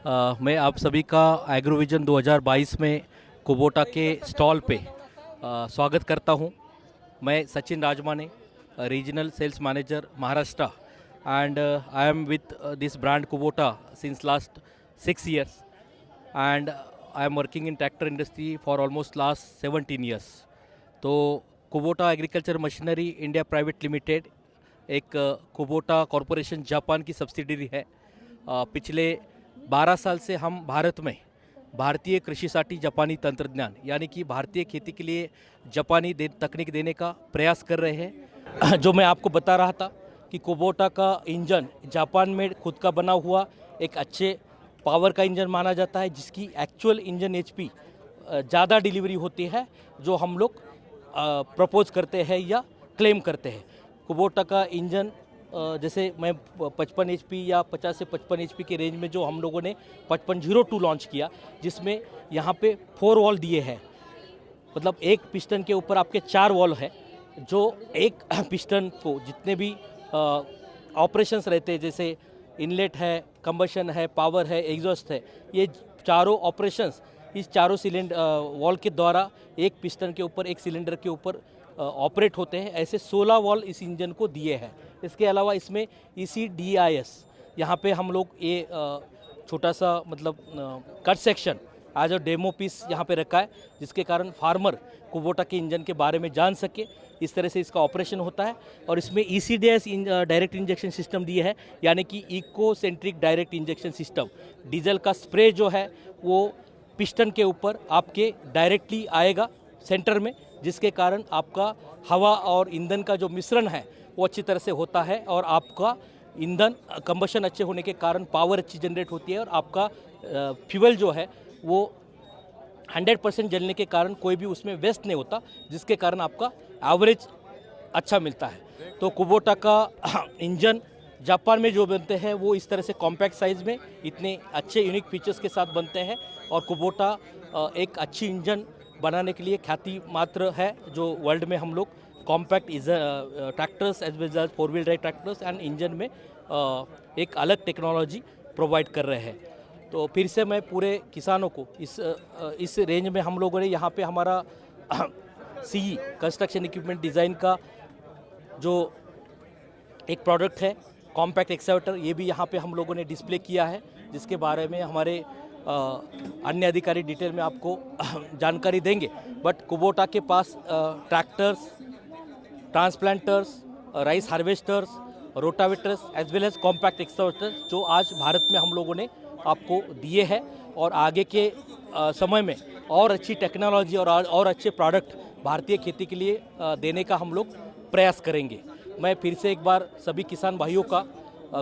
मैं आप सभी का एग्रोविजन 2022 में कुबोटा के स्टॉल पे स्वागत करता हूं। मैं Sachin Rajmane, regional sales manager Maharashtra, and I am with this brand Kubota since last 6 years, and I am working in tractor industry for almost last 17 years. तो Kubota agriculture machinery India private limited एक Kubota corporation Japan की subsidiary है। पिछले 12 साल से हम भारत में भारतीय कृषिसाठी जापानी तंत्रज्ञान यानी कि भारतीय खेती के लिए जापानी तकनीक देने का प्रयास कर रहे हैं। जो मैं आपको बता रहा था कि कुबोटा का इंजन जापान में खुद का बना हुआ एक अच्छे पावर का इंजन माना जाता है, जिसकी एक्चुअल इंजन HP ज़्यादा डिलीवरी होती है जो हम लोग प्रपोज करते हैं या क्लेम करते हैं। कुबोटा का इंजन जैसे मैं 55 HP या 50 से 55 HP के रेंज में जो हम लोगों ने 5502 लॉन्च किया, जिसमें यहाँ पे 4 वॉल दिए हैं। मतलब एक पिस्टन के ऊपर आपके 4 वॉल है, जो एक पिस्टन को जितने भी ऑपरेशंस रहते हैं, जैसे इनलेट है, कंबशन है, पावर है, एग्जॉस्ट है, ये चारों ऑपरेशंस इस चारों सिलेंडर वॉल के द्वारा एक पिस्टन के ऊपर एक सिलेंडर के ऊपर ऑपरेट होते हैं। ऐसे 16 वॉल इस इंजन को दिए हैं। इसके अलावा इसमें ECDIS यहाँ पे हम लोग ये छोटा सा मतलब cut section as a demo piece यहाँ पे रखा है, जिसके कारण फार्मर कुबोटा के इंजन के बारे में जान सके। इस तरह से इसका ऑपरेशन होता है। और इसमें ECDIS डायरेक्ट इंजेक्शन सिस्टम दिए है, यानी कि eco centric direct injection system. Diesel का स्प्रे जो है वो पिस्टन के ऊपर आपके डायरेक्टली आएगा सेंटर में, जिसके कारण आपका हवा और ईंधन का जो मिश्रण है वो अच्छी तरह से होता है, और आपका ईंधन कंबशन अच्छे होने के कारण पावर अच्छी जनरेट होती है, और आपका फ्यूल जो है वो 100% जलने के कारण कोई भी उसमें वेस्ट नहीं होता, जिसके कारण आपका एवरेज अच्छा मिलता है। तो कुबोटा का इंजन जापान में जो बनते हैं वो इस तरह से कॉम्पैक्ट साइज़ में इतने अच्छे यूनिक फीचर्स के साथ बनते हैं। और कुबोटा एक अच्छी इंजन बनाने के लिए ख्याति मात्र है, जो वर्ल्ड में हम लोग compact tractors as well as 4 wheel drive tractors and engine में एक अलग टेक्नोलॉजी प्रोवाइड कर रहे हैं। तो फिर से मैं पूरे किसानों को इस रेंज में हम लोगों ने यहाँ पे हमारा CE कंस्ट्रक्शन इक्विपमेंट डिज़ाइन का जो एक प्रोडक्ट है कॉम्पैक्ट एक्सकेवेटर, ये भी यहाँ पे हम लोगों ने डिस्प्ले किया है, जिसके बारे में हमारे अन्य अधिकारी डिटेल में आपको जानकारी देंगे। बट कुबोटा के पास tractors, transplanters, rice harvesters, rotavators as well as compact excavators जो आज भारत में हम लोगों ने आपको दिए हैं, और आगे के समय में और अच्छी टेक्नोलॉजी और अच्छे प्रोडक्ट भारतीय खेती के लिए देने का हम लोग प्रयास करेंगे। मैं फिर से एक बार सभी किसान भाइयों का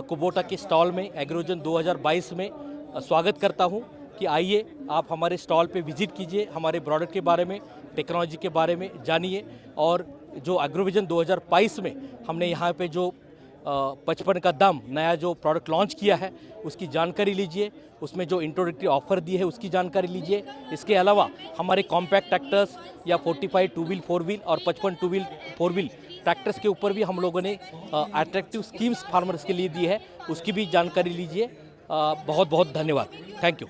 कुबोटा के स्टॉल में एग्रोविजन 2022 में स्वागत करता हूं कि आइए आप हमारे स्टॉल पे विजिट कीजिए, हमारे प्रोडक्ट के बारे में, टेक्नोलॉजी के बारे में जानिए, और जो एग्रोविजन 2022 में हमने यहाँ पे जो 55 का दाम नया जो प्रोडक्ट लॉन्च किया है उसकी जानकारी लीजिए, उसमें जो इंट्रोडक्टरी ऑफर दी है उसकी जानकारी लीजिए। इसके अलावा हमारे कॉम्पैक्ट ट्रैक्टर्स या 45 2 व्हील 4 व्हील और 55 2 व्हील 4 व्हील ट्रैक्टर्स के ऊपर भी हम लोगों ने अट्रैक्टिव स्कीम्स फार्मर्स के लिए दी है, उसकी भी जानकारी लीजिए। बहुत बहुत धन्यवाद। Thank you.